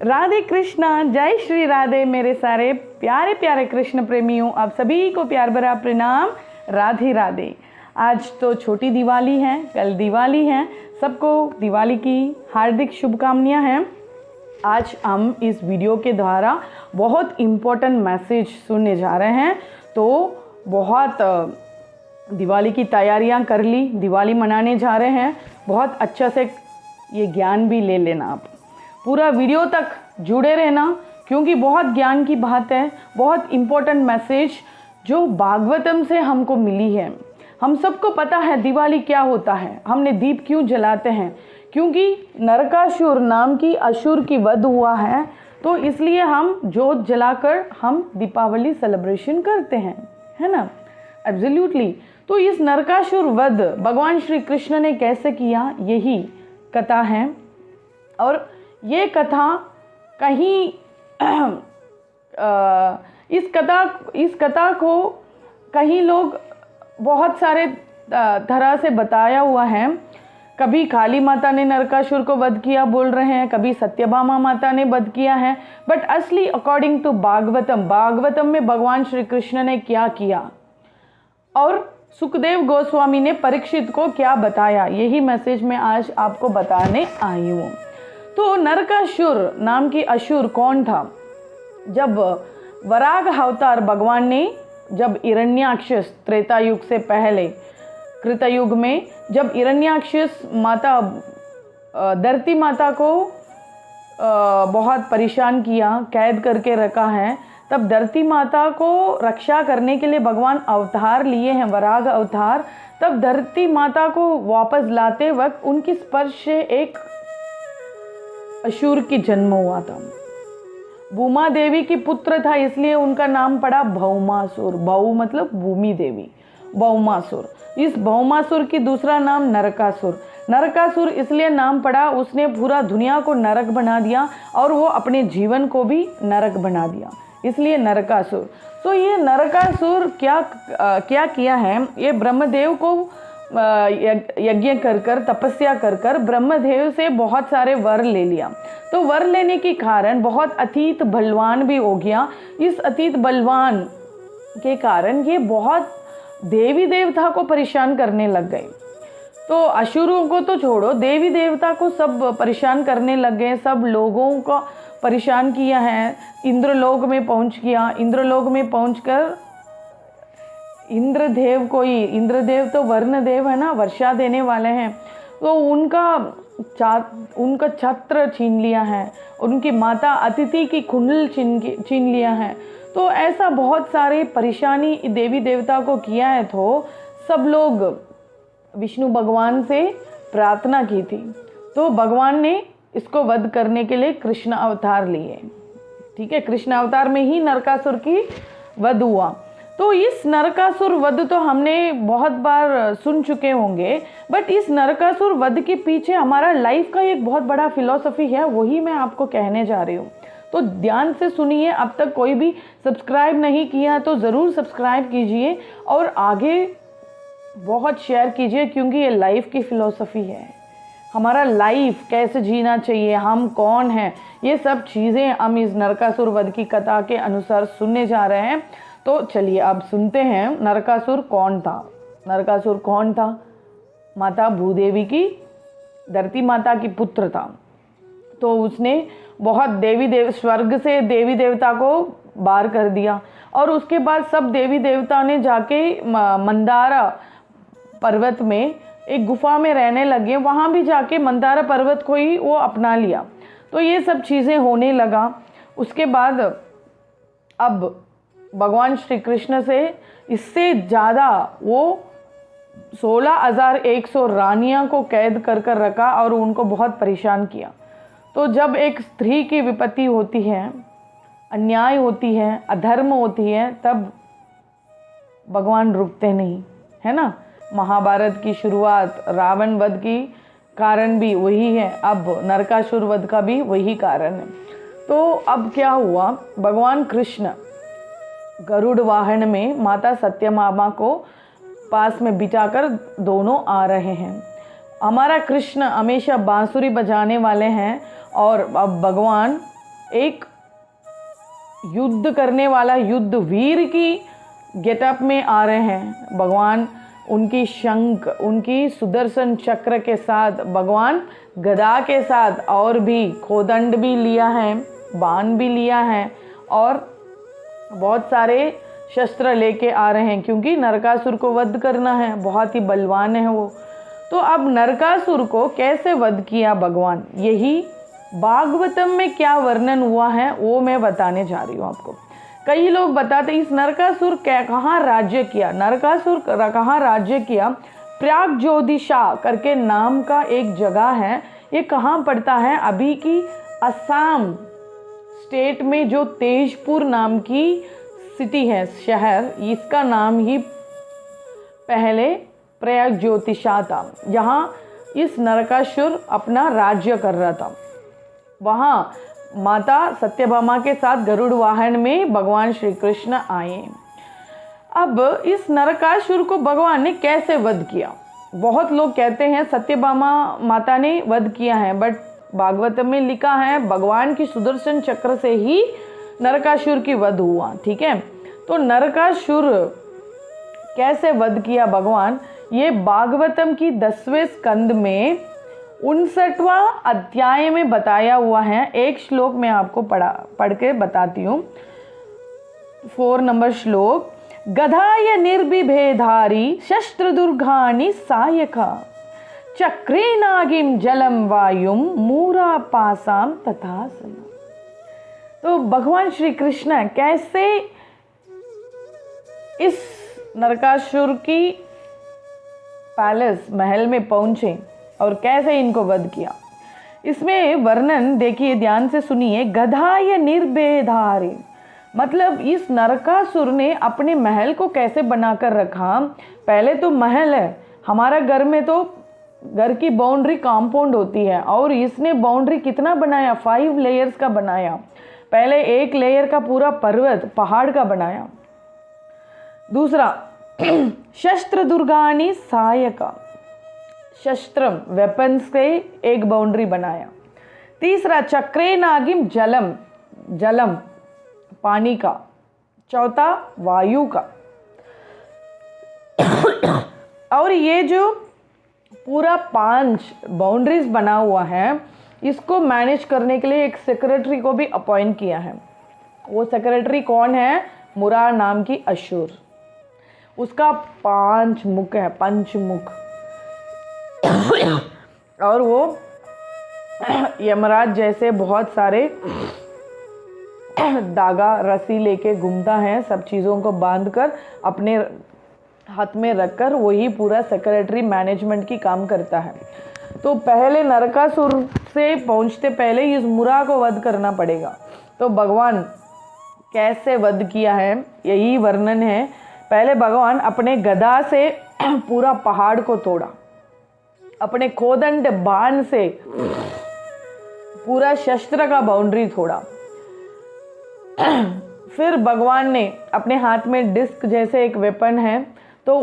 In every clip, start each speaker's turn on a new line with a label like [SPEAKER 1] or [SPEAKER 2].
[SPEAKER 1] राधे कृष्णा, जय श्री राधे मेरे सारे प्यारे प्यारे कृष्ण प्रेमियों, आप सभी को प्यार भरा प्रणाम। राधे राधे। आज तो छोटी दिवाली है, कल दिवाली है, सबको दिवाली की हार्दिक शुभकामनाएं हैं। आज हम इस वीडियो के द्वारा बहुत इम्पोर्टेंट मैसेज सुनने जा रहे हैं। तो बहुत दिवाली की तैयारियां कर ली, दिवाली मनाने जा रहे हैं, बहुत अच्छा से ये ज्ञान भी ले लेना। आप पूरा वीडियो तक जुड़े रहना, क्योंकि बहुत ज्ञान की बात है, बहुत इम्पोर्टेंट मैसेज जो भागवतम से हमको मिली है। हम सबको पता है दिवाली क्या होता है, हमने दीप क्यों जलाते हैं, क्योंकि नरकासुर नाम की असुर की वध हुआ है, तो इसलिए हम जोत जलाकर हम दीपावली सेलिब्रेशन करते हैं, है ना। एब्सोल्युटली। तो इस नरकासुर वध भगवान श्री कृष्ण ने कैसे किया, यही कथा है। और ये कथा कहीं इस कथा को कहीं लोग बहुत सारे तरह से बताया हुआ है। कभी काली माता ने नरकासुर को वध किया बोल रहे हैं, कभी सत्यभामा माता ने वध किया है, बट असली अकॉर्डिंग टू भागवतम में भगवान श्री कृष्ण ने क्या किया और सुखदेव गोस्वामी ने परीक्षित को क्या बताया, यही मैसेज मैं आज आपको बताने आई हूँ। तो नरकासुर नाम की असुर कौन था? जब वराग अवतार भगवान ने, जब हिरण्याक्ष त्रेता युग से पहले कृतयुग में, जब हिरण्याक्ष माता धरती माता को बहुत परेशान किया, कैद करके रखा है, तब धरती माता को रक्षा करने के लिए भगवान अवतार लिए हैं, वराग अवतार। तब धरती माता को वापस लाते वक्त उनकी स्पर्श से एक असुर की जन्म हुआ था। भूमा देवी की पुत्र था, इसलिए उनका नाम पड़ा भौमासुर। भौ मतलब भूमि देवी, भौमासुर। इस भौमासुर की दूसरा नाम नरकासुर। नरकासुर इसलिए नाम पड़ा, उसने पूरा दुनिया को नरक बना दिया और वो अपने जीवन को भी नरक बना दिया, इसलिए नरकासुर। तो ये नरकासुर क्या किया है, ये ब्रह्मदेव को यज्ञ कर तपस्या कर ब्रह्मदेव से बहुत सारे वर ले लिया। तो वर लेने के कारण बहुत अतीत बलवान भी हो गया। इस अतीत बलवान के कारण ये बहुत देवी देवता को परेशान करने लग गए। तो असुरों को तो छोड़ो, देवी देवता को सब परेशान करने लग गए, सब लोगों को परेशान किया है। इंद्रलोक में पहुंच गया। इंद्रलोक में पहुंचकर इंद्रदेव तो वर्णदेव है ना, वर्षा देने वाले हैं, तो उनका छत्र छीन लिया है, उनकी माता अतिथि की कुंडल छीन लिया है। तो ऐसा बहुत सारे परेशानी देवी देवता को किया है। तो सब लोग विष्णु भगवान से प्रार्थना की थी, तो भगवान ने इसको वध करने के लिए कृष्ण अवतार लिए। ठीक है, कृष्ण अवतार में ही नरकासुर की वध हुआ। तो इस नरकासुर वध तो हमने बहुत बार सुन चुके होंगे, बट इस नरकासुर वध के पीछे हमारा लाइफ का एक बहुत बड़ा फिलॉसफी है, वही मैं आपको कहने जा रही हूँ। तो ध्यान से सुनिए। अब तक कोई भी सब्सक्राइब नहीं किया तो ज़रूर सब्सक्राइब कीजिए और आगे बहुत शेयर कीजिए, क्योंकि ये लाइफ की फिलॉसफी है। हमारा लाइफ कैसे जीना चाहिए, हम कौन हैं, ये सब चीज़ें हम इस नरकासुर वध की कथा के अनुसार सुनने जा रहे हैं। तो चलिए अब सुनते हैं नरकासुर कौन था। नरकासुर कौन था? माता भूदेवी की, धरती माता की पुत्र था। तो उसने बहुत स्वर्ग से देवी देवता को बाहर कर दिया, और उसके बाद सब देवी देवता ने जाके मंदारा पर्वत में एक गुफा में रहने लगे। वहाँ भी जाके मंदारा पर्वत को ही वो अपना लिया। तो ये सब चीज़ें होने लगा। उसके बाद अब भगवान श्री कृष्ण से इससे ज़्यादा वो 16,100 रानियां को कैद कर रखा और उनको बहुत परेशान किया। तो जब एक स्त्री की विपत्ति होती है, अन्याय होती है, अधर्म होती है, तब भगवान रुकते नहीं, है ना। महाभारत की शुरुआत रावण वध की कारण भी वही है, अब नरकासुर वध का भी वही कारण है। तो अब क्या हुआ, भगवान कृष्ण गरुड़ वाहन में माता सत्यभामा को पास में बिठाकर दोनों आ रहे हैं। हमारा कृष्ण हमेशा बांसुरी बजाने वाले हैं, और अब भगवान एक युद्ध करने वाला युद्ध वीर की गेटअप में आ रहे हैं भगवान। उनकी शंख, उनकी सुदर्शन चक्र के साथ, भगवान गदा के साथ, और भी खोदंड भी लिया है, बाण भी लिया है, और बहुत सारे शस्त्र लेके आ रहे हैं, क्योंकि नरकासुर को वध करना है। बहुत ही बलवान है वो। तो अब नरकासुर को कैसे वध किया भगवान, यही भागवतम में क्या वर्णन हुआ है वो मैं बताने जा रही हूँ आपको। कई लोग बताते इस नरकासुर कहाँ राज्य किया। नरकासुर कहाँ राज्य किया? प्राग्ज्योतिषा करके नाम का एक जगह है। ये कहाँ पड़ता है? अभी की असम स्टेट में जो तेजपुर नाम की सिटी है, शहर, इसका नाम ही पहले प्राग्ज्योतिषा था, जहाँ इस नरकासुर अपना राज्य कर रहा था। वहाँ माता सत्यभामा के साथ गरुड़ वाहन में भगवान श्री कृष्ण आए। अब इस नरकासुर को भगवान ने कैसे वध किया? बहुत लोग कहते हैं सत्यभामा माता ने वध किया है, बट भागवत में लिखा है भगवान की सुदर्शन चक्र से ही नरकासुर की वध हुआ। ठीक है, तो नरकासुर कैसे वध किया भगवान, ये भागवतम की 10वें स्कंद में 59वां अध्याय में बताया हुआ है। एक श्लोक मैं आपको पढ़ के बताती हूँ। 4 नंबर श्लोक, गधाय निर्विभेधारी शस्त्र दुर्गानि सायका चक्रे नागिम जलम वायुम मूरा पासाम तथासन। तो भगवान श्री कृष्ण कैसे इस नरकासुर की पैलेस महल में पहुंचे और कैसे इनको वध किया, इसमें वर्णन देखिए, ध्यान से सुनिए। गधाय निर्भेधारी, मतलब इस नरकासुर ने अपने महल को कैसे बनाकर रखा। पहले तो महल है, हमारा घर में तो घर की बाउंड्री कंपाउंड होती है, और इसने बाउंड्री कितना बनाया? 5 लेयर्स का बनाया। पहले एक लेयर का पूरा पर्वत पहाड़ का बनाया। दूसरा, शस्त्र दुर्गानी सहायका, शस्त्र वेपन से एक बाउंड्री बनाया। तीसरा, चक्रे नागिम जलम, जलम पानी का। चौथा, वायु का। और ये जो पूरा 5 बाउंड्रीज बना हुआ है, इसको मैनेज करने के लिए एक सेक्रेटरी को भी अपॉइंट किया है। वो सेक्रेटरी कौन है? मुरा नाम की असुर। उसका 5 मुख है, पंचमुख। और वो यमराज जैसे बहुत सारे धागा रस्सी लेके घूमता है, सब चीज़ों को बांधकर अपने हाथ में रखकर वही पूरा सेक्रेटरी मैनेजमेंट की काम करता है। तो पहले नरकासुर से पहुंचते पहले इस मुरा को वध करना पड़ेगा। तो भगवान कैसे वध किया है यही वर्णन है। पहले भगवान अपने गदा से पूरा पहाड़ को तोड़ा, अपने खोदंड बाण से पूरा शस्त्र का बाउंड्री तोड़ा। फिर भगवान ने अपने हाथ में डिस्क जैसे एक वेपन है, तो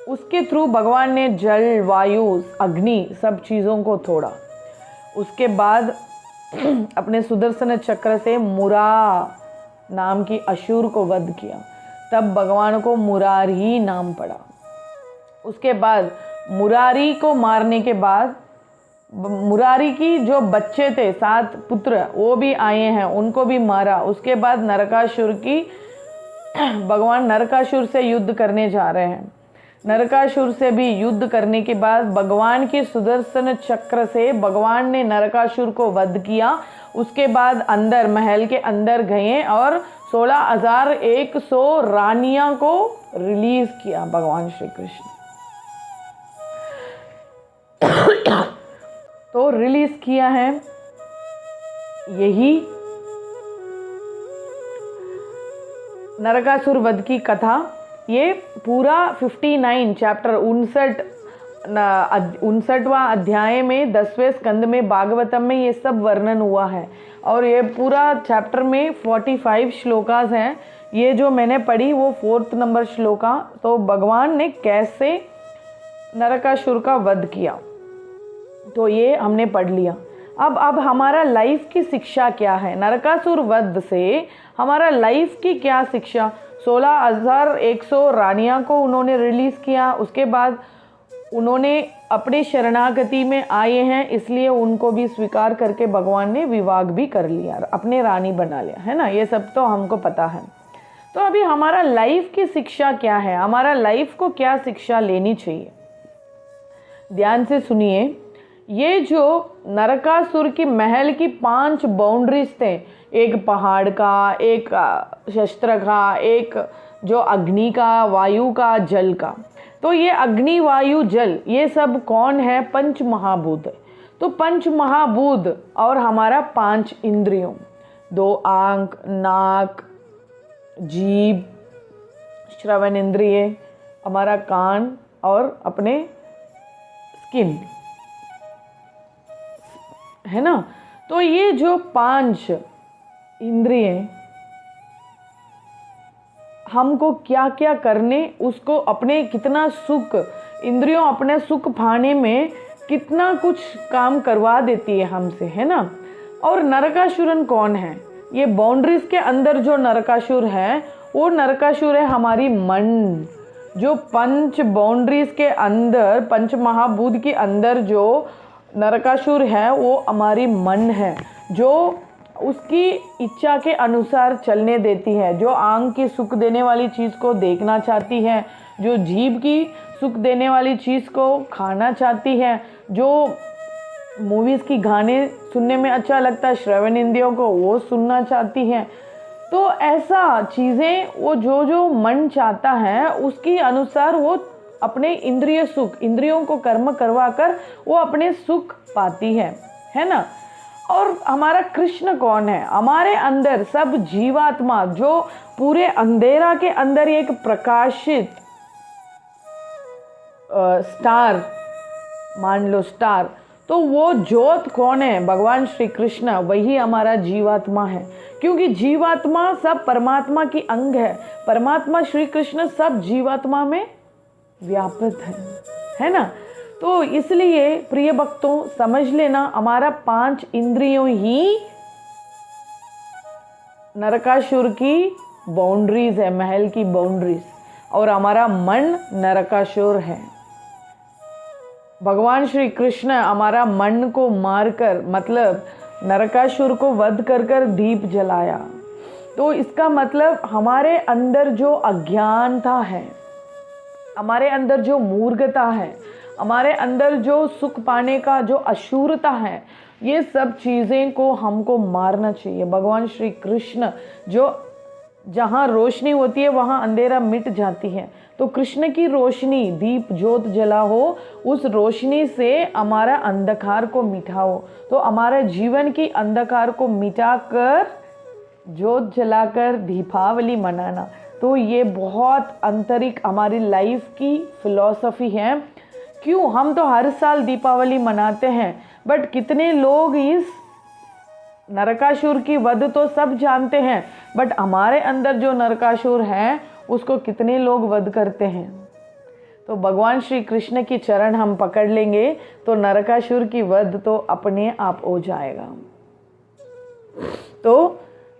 [SPEAKER 1] उसके थ्रू भगवान ने जल, वायु, अग्नि सब चीज़ों को तोड़ा। उसके बाद अपने सुदर्शन चक्र से मुरा नाम की असुर को वध किया। तब भगवान को मुरारी नाम पड़ा। उसके बाद मुरारी को मारने के बाद मुरारी की जो बच्चे थे 7 पुत्र, वो भी आए हैं, उनको भी मारा। उसके बाद नरकासुर की भगवान नरकासुर से युद्ध करने जा रहे हैं। नरकासुर से भी युद्ध करने के बाद भगवान की सुदर्शन चक्र से भगवान ने नरकासुर को वध किया। उसके बाद अंदर महल के अंदर गए और 16,100 रानियां को रिलीज किया भगवान श्री कृष्ण। तो रिलीज किया है, यही नरकासुर वध की कथा। ये पूरा 59 चैप्टर 59वां अध्याय में 10वें स्कंद में भागवतम में ये सब वर्णन हुआ है। और ये पूरा चैप्टर में 45 श्लोकास हैं। ये जो मैंने पढ़ी वो 4th नंबर श्लोका। तो भगवान ने कैसे नरकासुर का वध किया, तो ये हमने पढ़ लिया। अब हमारा लाइफ की शिक्षा क्या है? नरकासुर वध से हमारा लाइफ की क्या शिक्षा? 16,100 रानियां को उन्होंने रिलीज़ किया, उसके बाद उन्होंने अपने शरणागति में आए हैं, इसलिए उनको भी स्वीकार करके भगवान ने विवाह भी कर लिया, अपने रानी बना लिया, है ना। ये सब तो हमको पता है। तो अभी हमारा लाइफ की शिक्षा क्या है? हमारा लाइफ को क्या शिक्षा लेनी चाहिए? ध्यान से सुनिए। ये जो नरकासुर की महल की 5 बाउंड्रीज थे, एक पहाड़ का, एक शस्त्र का, एक जो अग्नि का, वायु का, जल का। तो ये अग्नि, वायु, जल, ये सब कौन है? पंच महाभूत है। तो पंच महाभूत और हमारा 5 इंद्रियों, 2 आंख, नाक, जीभ, श्रवण इंद्रिय, हमारा कान और अपने स्किन, है ना। तो ये जो 5 इंद्रिय हमको क्या क्या करने, उसको अपने कितना सुख, इंद्रियों अपने सुख पाने में कितना कुछ काम करवा देती है हमसे, है ना। और नरकासुरन कौन है? ये बाउंड्रीज के अंदर जो नरकासुर है वो नरकासुर है हमारी मन। जो 5 बाउंड्रीज के अंदर, पंच महाभूत के अंदर जो नरकासुर है वो हमारी मन है, जो उसकी इच्छा के अनुसार चलने देती है, जो आंख की सुख देने वाली चीज़ को देखना चाहती है, जो जीभ की सुख देने वाली चीज़ को खाना चाहती है, जो मूवीज़ की गाने सुनने में अच्छा लगता है, श्रवण इंद्रियों को वो सुनना चाहती है। तो ऐसा चीज़ें वो जो मन चाहता है उसके अनुसार वो अपने इंद्रिय सुख, इंद्रियों को कर्म करवा कर वो अपने सुख पाती है ना। और हमारा कृष्ण कौन है? हमारे अंदर सब जीवात्मा जो पूरे अंधेरा के अंदर एक प्रकाशित स्टार, मान लो स्टार, तो वो ज्योत कौन है? भगवान श्री कृष्ण, वही हमारा जीवात्मा है। क्योंकि जीवात्मा सब परमात्मा की अंग है, परमात्मा श्री कृष्ण सब जीवात्मा में व्यापित है ना। तो इसलिए प्रिय भक्तों समझ लेना, हमारा 5 इंद्रियों ही नरकासुर की बाउंड्रीज है, महल की बाउंड्रीज, और हमारा मन नरकासुर है। भगवान श्री कृष्ण हमारा मन को मारकर, मतलब नरकासुर को वध कर कर दीप जलाया। तो इसका मतलब हमारे अंदर जो अज्ञानता है, हमारे अंदर जो मूर्खता है, हमारे अंदर जो सुख पाने का जो अशूरता है, ये सब चीज़ें को हमको मारना चाहिए। भगवान श्री कृष्ण जो जहाँ रोशनी होती है वहाँ अंधेरा मिट जाती है। तो कृष्ण की रोशनी, दीप ज्योत जला हो, उस रोशनी से हमारा अंधकार को मिटाओ। तो हमारे जीवन की अंधकार को मिटाकर ज्योत जलाकर दीपावली मनाना, तो ये बहुत आंतरिक हमारी लाइफ की फिलॉसफी है। क्यों? हम तो हर साल दीपावली मनाते हैं, बट कितने लोग इस नरकासुर की वध तो सब जानते हैं, बट हमारे अंदर जो नरकासुर है उसको कितने लोग वध करते हैं? तो भगवान श्री कृष्ण की चरण हम पकड़ लेंगे तो नरकासुर की वध तो अपने आप हो जाएगा। तो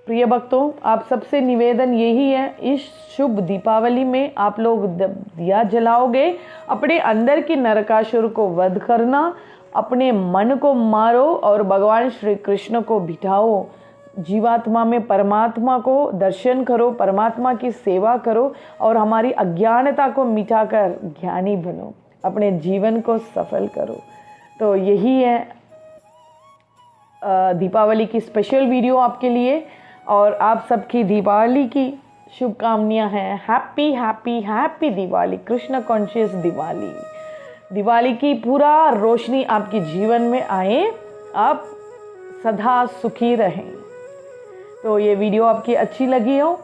[SPEAKER 1] प्रिय भक्तों, आप सबसे निवेदन यही है, इस शुभ दीपावली में आप लोग दिया जलाओगे, अपने अंदर की नरकासुर को वध करना, अपने मन को मारो और भगवान श्री कृष्ण को बिठाओ। जीवात्मा में परमात्मा को दर्शन करो, परमात्मा की सेवा करो और हमारी अज्ञानता को मिटाकर ज्ञानी बनो, अपने जीवन को सफल करो। तो यही है दीपावली की स्पेशल वीडियो आपके लिए, और आप सबकी दीपावली की शुभकामनाएं हैं। Happy happy happy Diwali, Krishna conscious Diwali. Diwali की पूरा रोशनी आपके जीवन में आए, आप सदा सुखी रहें। तो ये वीडियो आपकी अच्छी लगी हो,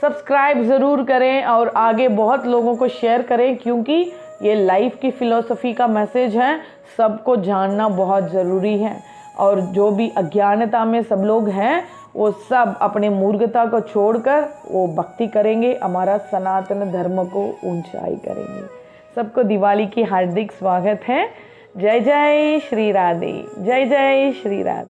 [SPEAKER 1] सब्सक्राइब ज़रूर करें और आगे बहुत लोगों को शेयर करें, क्योंकि ये लाइफ की फ़िलॉसफी का मैसेज है, सबको जानना बहुत ज़रूरी है। और जो भी अज्ञानता में सब लोग हैं वो सब अपने मूर्खता को छोड़कर वो भक्ति करेंगे, हमारा सनातन धर्म को ऊंचाई करेंगे। सबको दिवाली की हार्दिक स्वागत है। जय जय श्री राधे, जय जय श्री राधे।